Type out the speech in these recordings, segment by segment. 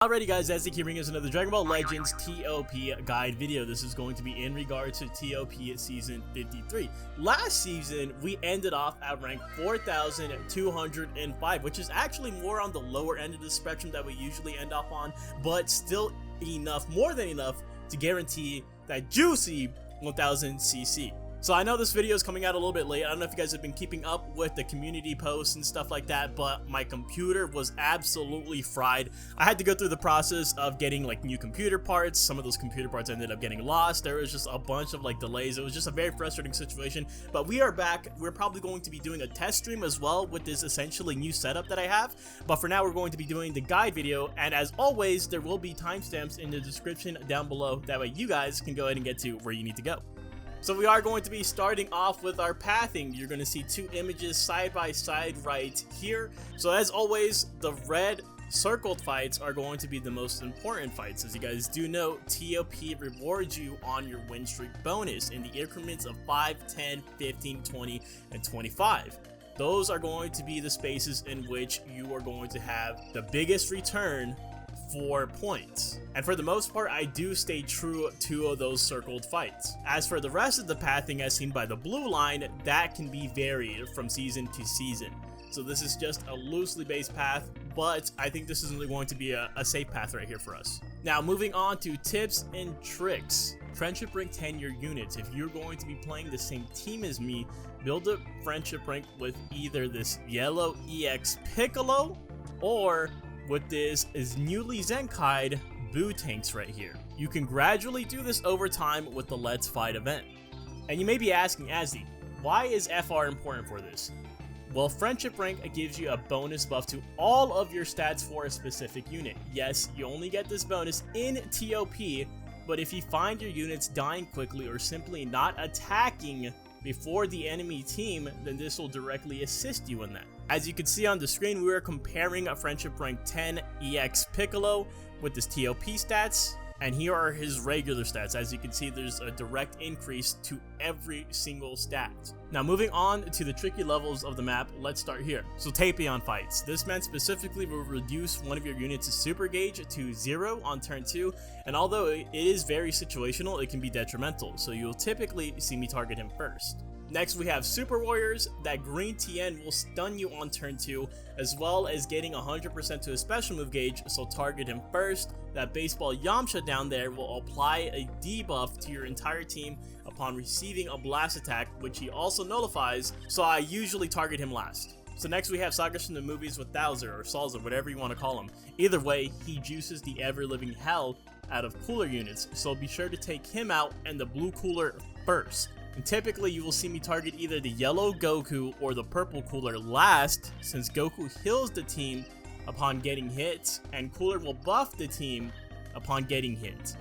Alrighty guys, as you can bring us another Dragon Ball Legends ToP guide video. This is going to be in regards to ToP Season 53. Last season, we ended off at rank 4,205, which is actually more on the lower end of the spectrum that we usually end up on, but still enough, more than enough, to guarantee that juicy 1000cc. So I know this video is coming out a little bit late. I don't know if you guys have been keeping up with the community posts and stuff like that, but my computer was absolutely fried. I had to go through the process of getting like new computer parts. Some of those computer parts ended up getting lost. There was just a bunch of like delays. It was just a very frustrating situation, but we are back. We're probably going to be doing a test stream as well with this essentially new setup that I have, but for now we're going to be doing the guide video, and as always there will be timestamps in the description down below. That way you guys can go ahead and get to where you need to go. So we are going to be starting off with our pathing. You're going to see two images side by side right here. So as always, the red circled fights are going to be the most important fights. As you guys do know, ToP rewards you on your win streak bonus in the increments of 5, 10, 15, 20, and 25. Those are going to be the spaces in which you are going to have the biggest return for points, and for the most part I do stay true to those circled fights. As for the rest of the pathing as seen by the blue line, that can be varied from season to season, so this is just a loosely based path, but I think this is really going to be a safe path right here for us. Now moving on to tips and tricks. Friendship rank 10 your units. If you're going to be playing the same team as me, build a friendship rank with either this yellow EX Piccolo or with this is newly Zenkai'd Boo tanks right here. You can gradually do this over time with the Let's Fight event. And you may be asking, Azzy, why is FR important for this? Well, friendship rank gives you a bonus buff to all of your stats for a specific unit. Yes, you only get this bonus in ToP, but if you find your units dying quickly or simply not attacking before the enemy team, then this will directly assist you in that. As you can see on the screen, we are comparing a friendship rank 10 EX Piccolo with his ToP stats, and here are his regular stats. As you can see, there's a direct increase to every single stat. Now moving on to the tricky levels of the map, let's start here. So Tapion fights. This man specifically will reduce one of your units' super gauge to 0 on turn 2, and although it is very situational, it can be detrimental, so you'll typically see me target him first. Next we have Super Warriors. That green TN will stun you on turn 2, as well as getting 100% to his special move gauge, so target him first. That baseball Yamcha down there will apply a debuff to your entire team upon receiving a blast attack, which he also nullifies, so I usually target him last. So next we have Sagas from the movies with Thouser or Salza, whatever you want to call him. Either way, he juices the ever-living hell out of cooler units, so be sure to take him out and the blue cooler first. And typically you will see me target either the yellow Goku or the purple cooler last, since Goku heals the team upon getting hit, and cooler will buff the team upon getting hit.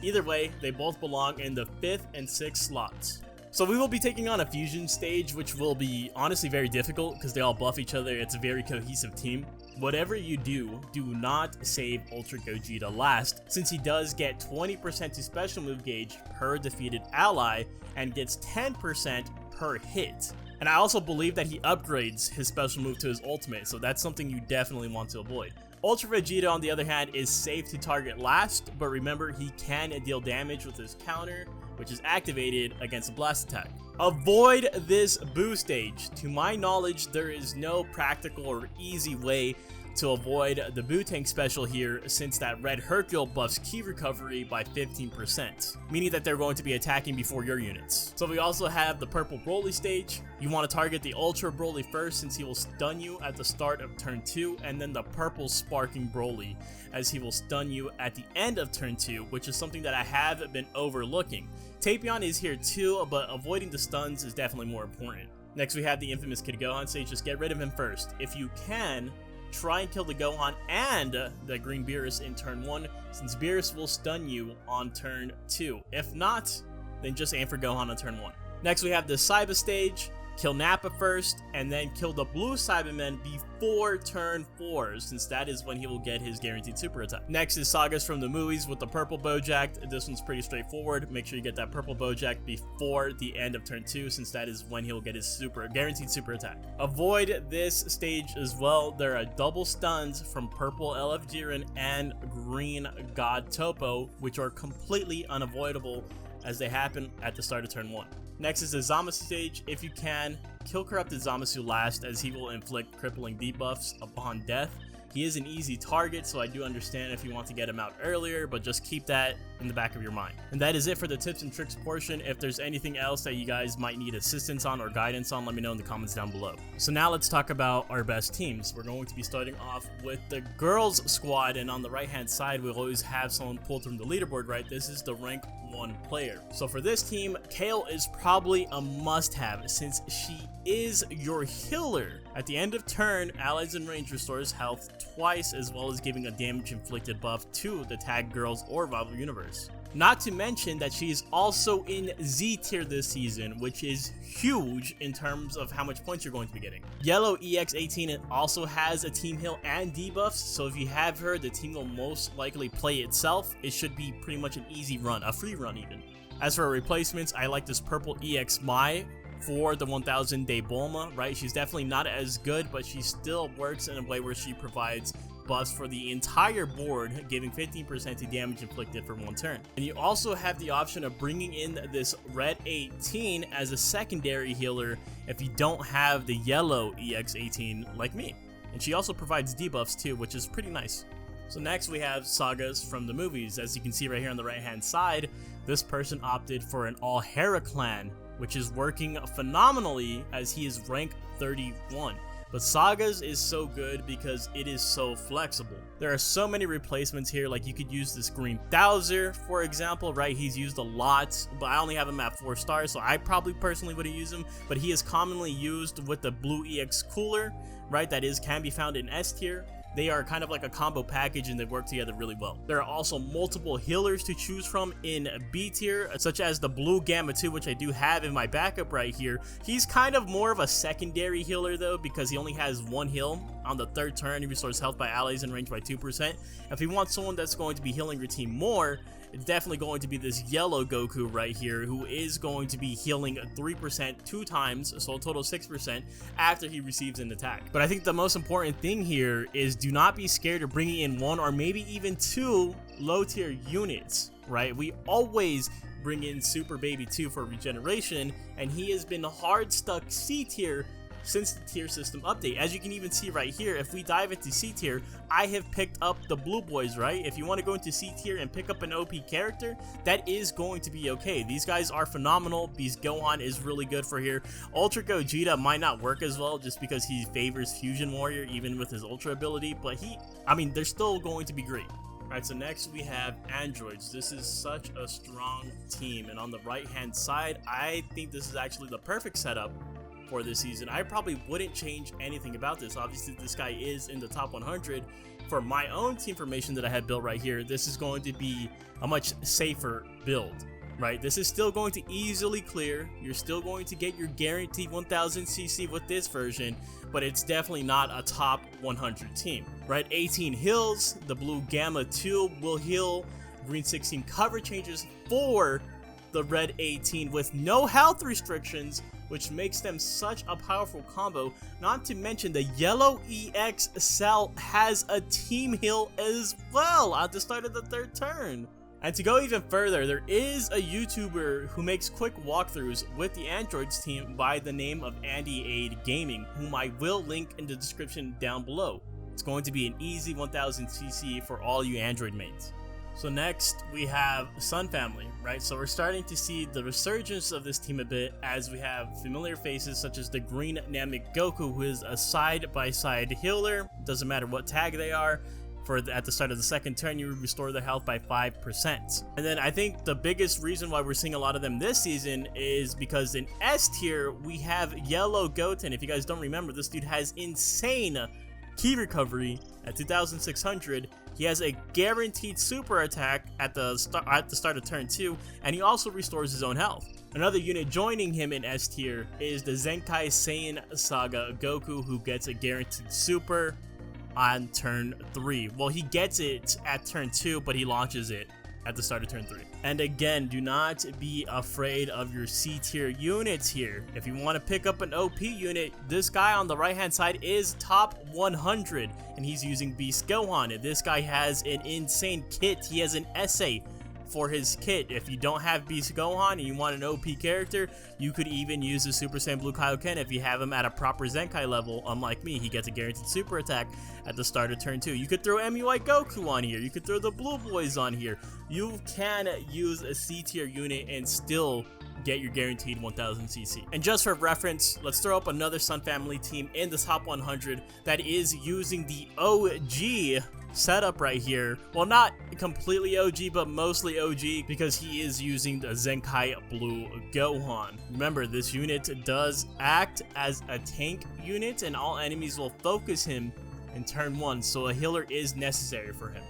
Either way, they both belong in the 5th and 6th slots. So we will be taking on a fusion stage, which will be honestly very difficult because they all buff each other. It's a very cohesive team. Whatever you do, do not save Ultra Gogeta last, since he does get 20% to special move gauge per defeated ally and gets 10% per hit. And I also believe that he upgrades his special move to his ultimate, so that's something you definitely want to avoid. Ultra Vegeta, on the other hand, is safe to target last, but remember he can deal damage with his counter, which is activated against a blast attack. Avoid this Boo stage. To my knowledge, there is no practical or easy way to avoid the Boo tank special here, since that red Hercule buffs key recovery by 15%, meaning that they're going to be attacking before your units. So we also have the purple Broly stage. You want to target the Ultra Broly first, since he will stun you at the start of turn 2, and then the purple Sparking Broly, as he will stun you at the end of turn 2, which is something that I have been overlooking. Tapion is here too, but avoiding the stuns is definitely more important. Next we have the infamous Kid Gohan stage. Just get rid of him first. If you can, try and kill the Gohan and the green Beerus in turn 1, since Beerus will stun you on turn 2. If not, then just aim for Gohan on turn 1. Next we have the Saiba stage. kill Nappa first, and then kill the blue Cybermen before turn 4, since that is when he will get his guaranteed super attack. Next is Sagas from the movies with the purple Bojack. This one's pretty straightforward. Make sure you get that purple Bojack before the end of turn 2, since that is when he'll get his guaranteed super attack. Avoid this stage as well. There are double stuns from purple LF Jiren and green God Topo, which are completely unavoidable as they happen at the start of turn 1. Next is the Zamasu stage. If you can, kill corrupted Zamasu last, as he will inflict crippling debuffs upon death. He is an easy target, so I do understand if you want to get him out earlier, but just keep that in the back of your mind. And that is it for the tips and tricks portion. If there's anything else that you guys might need assistance on or guidance on, let me know in the comments down below. So now let's talk about our best teams. We're going to be starting off with the girls squad, and on the right hand side we'll always have someone pulled from the leaderboard, right? This is the rank 1 player. So for this team, Kale is probably a must-have, since she is your healer. At the end of turn, allies in range restores health twice, as well as giving a damage inflicted buff to the tag girls or rival universe. Not to mention that she is also in Z tier this season, which is huge in terms of how much points you're going to be getting. Yellow EX18 also has a team heal and debuffs, so if you have her, the team will most likely play itself. It should be pretty much an easy run, a free run even. As for her replacements, I like this purple EX Mai for the 1000 day Bulma, right? She's definitely not as good, but she still works in a way where she provides buffs for the entire board, giving 15% to damage inflicted for 1 turn. And you also have the option of bringing in this red 18 as a secondary healer if you don't have the yellow EX18 like me. And she also provides debuffs too, which is pretty nice. So next we have Sagas from the movies. As you can see right here on the right hand side, this person opted for an all Hera clan, which is working phenomenally as he is rank 31. But Sagas is so good because it is so flexible. There are so many replacements here, like you could use this green Thouser, for example, right? He's used a lot, but I only have him at 4 stars, so I probably personally would have used him, but he is commonly used with the blue EX Cooler, right? That can be found in S tier. They are kind of like a combo package and they work together really well. There are also multiple healers to choose from in B tier, such as the blue Gamma 2, which I do have in my backup right here. He's kind of more of a secondary healer though, because he only has 1 heal. On the 3rd turn, he restores health by allies in range by 2%. If you want someone that's going to be healing your team more, it's definitely going to be this yellow Goku right here, who is going to be healing 3% 2 times, so a total 6% after he receives an attack. But I think the most important thing here is do not be scared of bringing in 1 or maybe even 2 low tier units, right? We always bring in Super Baby 2 for regeneration, and he has been hard stuck C tier since the tier system update. As you can even see right here, if we dive into C tier, I have picked up the blue boys, right? If you want to go into C tier and pick up an OP character, that is going to be okay. These guys are phenomenal. Beast Gohan is really good for here. Ultra Gogeta might not work as well just because he favors Fusion Warrior even with his Ultra ability, but they're still going to be great. Alright, so next we have androids. This is such a strong team, and on the right hand side, I think this is actually the perfect setup for this season. I probably wouldn't change anything about this. Obviously, this guy is in the top 100. For my own team formation that I have built right here, this is going to be a much safer build, right? This is still going to easily clear. You're still going to get your guaranteed 1000 CC with this version, but it's definitely not a top 100 team. Red 18 heals, the blue Gamma 2 will heal, green 16 cover changes for the red 18 with no health restrictions, which makes them such a powerful combo. Not to mention the yellow EX Cell has a team heal as well at the start of the 3rd turn. And to go even further, there is a YouTuber who makes quick walkthroughs with the androids team by the name of Andy Aid Gaming, whom I will link in the description down below. It's going to be an easy 1000 CC for all you android mates. So next we have Sun Family, right? So we're starting to see the resurgence of this team a bit as we have familiar faces such as the green Namek Goku, who is a side-by-side healer. Doesn't matter what tag they are. At the start of the 2nd turn, you restore their health by 5%. And then I think the biggest reason why we're seeing a lot of them this season is because in S tier, we have Yellow Goten. If you guys don't remember, this dude has insane key recovery at 2600. He has a guaranteed super attack at the start of turn 2, and he also restores his own health. Another unit joining him in S tier is the Zenkai Saiyan Saga Goku, who gets a guaranteed super on turn 3. Well, he gets it at turn 2, but he launches it at the start of turn 3. And again, do not be afraid of your C tier units here. If you want to pick up an OP unit, this guy on the right hand side is top 100, and he's using Beast Gohan. And this guy has an insane kit. He has an essay for his kit. If you don't have Beast Gohan and you want an OP character, you could even use the Super Saiyan Blue Kaioken if you have him at a proper Zenkai level. Unlike me, he gets a guaranteed super attack at the start of turn 2. You could throw MUI Goku on here. You could throw the Blue Boys on here. You can use a C tier unit and still get your guaranteed 1000cc. And just for reference, let's throw up another Sun Family team in the top 100 that is using the OG setup right here. Well, not completely OG, but mostly OG, because he is using the Zenkai Blue Gohan. Remember, this unit does act as a tank unit, and all enemies will focus him in turn 1, so a healer is necessary for him.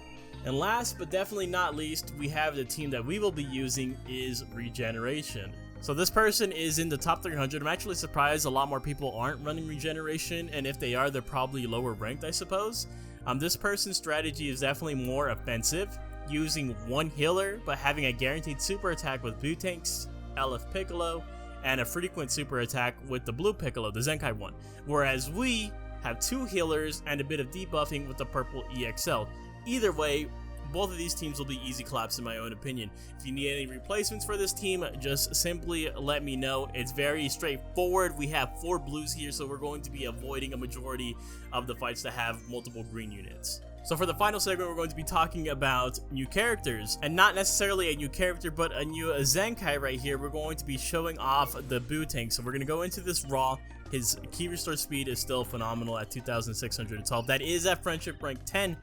And last but definitely not least, we have the team that we will be using is Regeneration. So this person is in the top 300. I'm actually surprised a lot more people aren't running Regeneration, and if they are, they're probably lower ranked, I suppose. This person's strategy is definitely more offensive, using one healer but having a guaranteed super attack with Blue Tanks, LF Piccolo, and a frequent super attack with the Blue Piccolo, the Zenkai one. Whereas we have 2 healers and a bit of debuffing with the purple EXL. Either way, both of these teams will be easy claps in my own opinion. If you need any replacements for this team, just simply let me know. It's very straightforward. We have 4 blues here, so we're going to be avoiding a majority of the fights that have multiple green units. So for the final segment, we're going to be talking about new characters, and not necessarily a new character, but a new Zenkai right here. We're going to be showing off the Blue Tank. So we're going to go into this raw. His key restore speed is still phenomenal at 2612. That is at friendship rank 10.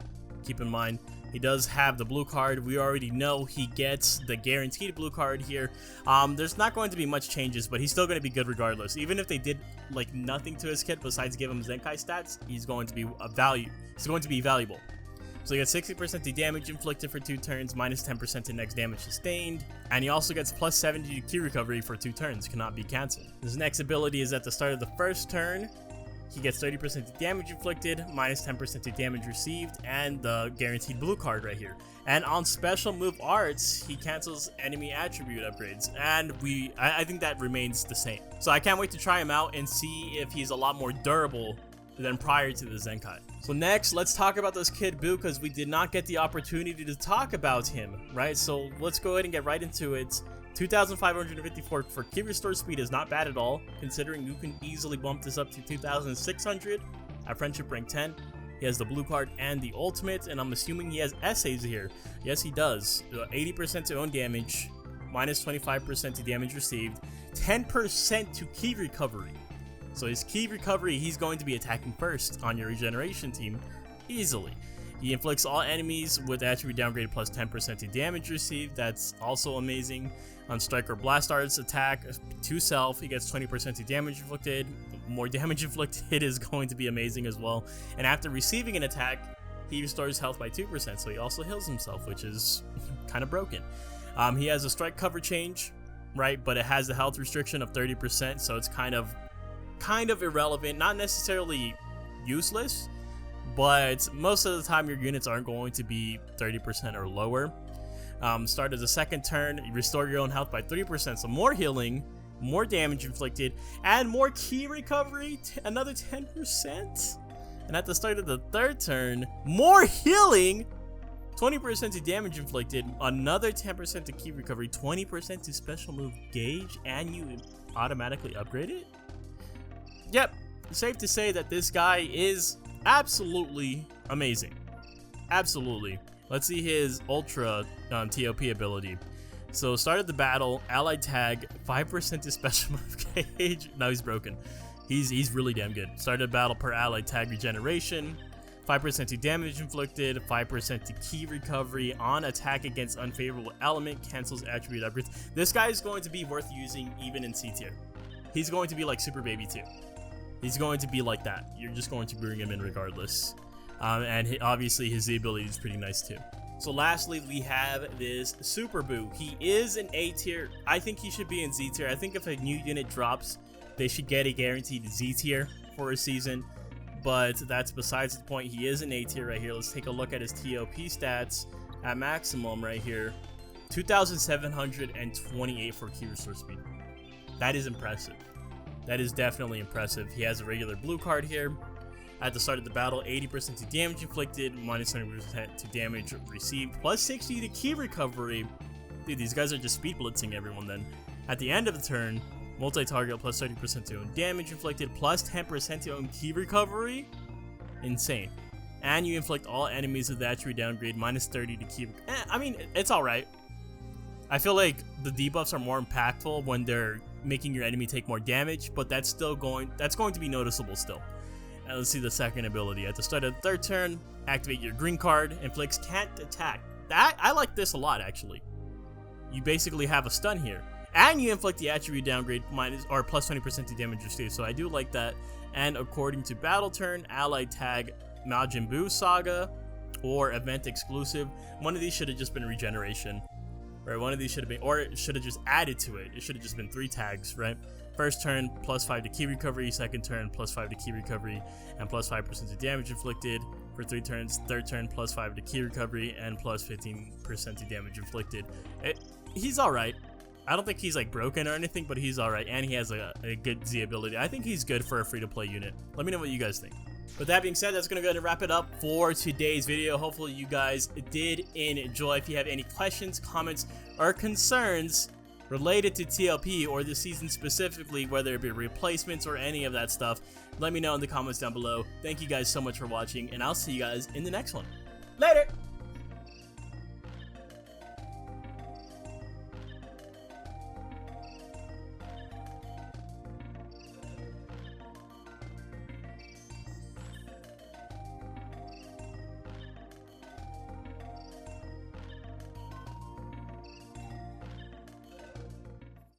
Keep in mind, he does have the blue card. We already know he gets the guaranteed blue card here. There's not going to be much changes, but he's still going to be good regardless. Even if they did like nothing to his kit besides give him Zenkai stats, he's going to be a value. He's going to be valuable. So he gets 60% to damage inflicted for 2 turns, minus 10% to next damage sustained, and he also gets plus 70 to key recovery for 2 turns, cannot be cancelled. His next ability is at the start of the first turn. He gets 30% to damage inflicted, minus 10% to damage received, and the guaranteed blue card right here. And on special move arts, he cancels enemy attribute upgrades, and I think that remains the same. So I can't wait to try him out and see if he's a lot more durable than prior to the Zenkai. So next, let's talk about this kid Buu, because we did not get the opportunity to talk about him, right? So let's go ahead and get right into it. 2,554 for key restore speed is not bad at all, considering you can easily bump this up to 2,600 at friendship rank 10. He has the blue card and the ultimate, and I'm assuming he has essays here. Yes, he does. 80% to own damage, minus 25% to damage received, 10% to key recovery. So his key recovery, he's going to be attacking first on your regeneration team easily. He inflicts all enemies with attribute downgrade plus 10% to damage received. That's also amazing. On Striker Blast Arts attack to self, he gets 20% to damage inflicted. More damage inflicted is going to be amazing as well. And after receiving an attack, he restores health by 2%, so he also heals himself, which is kind of broken. He has a strike cover change, right? But it has the health restriction of 30%, so it's kind of irrelevant. Not necessarily useless, but most of the time your units aren't going to be 30% or lower. Start as a second turn, you restore your own health by 3%, so more healing, more damage inflicted, and more key recovery, another 10%. And at the start of the third turn, more healing, 20% to damage inflicted, another 10% to key recovery, 20% to special move gauge, and you automatically upgrade it? Yep, safe to say that this guy is absolutely amazing. Absolutely. Let's see his ultra ToP ability. So start of the battle, allied tag, 5% to special move gauge. No, he's broken. He's really damn good. Start of battle per allied tag regeneration, 5% to damage inflicted, 5% to key recovery on attack against unfavorable element, cancels attribute upgrades. This guy is going to be worth using even in C tier. He's going to be like Super Baby 2. He's going to be like that. You're just going to bring him in regardless. And obviously his Z ability is pretty nice too. So lastly, we have this Super Boo. He is an A tier. I think he should be in Z tier. I think if a new unit drops, they should get a guaranteed Z tier for a season. But that's besides the point. He is an A tier right here. Let's take a look at his ToP stats at maximum right here. 2,728 for key restore speed. That is impressive. That is definitely impressive. He has a regular blue card here. At the start of the battle, 80% to damage inflicted, minus 20% to damage received, plus 60 to key recovery. Dude, these guys are just speed blitzing everyone then. At the end of the turn, multi-target plus 30% to own damage inflicted, plus 10% to own key recovery. Insane. And you inflict all enemies with the attribute downgrade, minus 30 to key. I mean, it's alright. I feel like the debuffs are more impactful when they're making your enemy take more damage, but that's going to be noticeable still. And let's see the second ability. At the start of the third turn, activate your green card, inflicts can't attack. I like this a lot actually. You basically have a stun here. And you inflict the attribute downgrade minus or plus 20% to damage received. So I do like that. And according to battle turn, ally tag Majin Buu Saga or event exclusive. One of these should have just been regeneration. Right, one of these should have been, or it should have just added to it. It should have just been 3 tags, right? First turn, plus 5 to key recovery. Second turn, plus 5 to key recovery, and plus 5% to damage inflicted for 3 turns. Third turn, plus 5 to key recovery, and plus 15% to damage inflicted. He's alright. I don't think he's like broken or anything, but he's alright, and he has a good Z ability. I think he's good for a free-to-play unit. Let me know what you guys think. With that being said, that's going to go ahead and wrap it up for today's video. Hopefully you guys did enjoy. If you have any questions, comments, or concerns related to TLP or this season specifically, whether it be replacements or any of that stuff, let me know in the comments down below. Thank you guys so much for watching, and I'll see you guys in the next one. Later!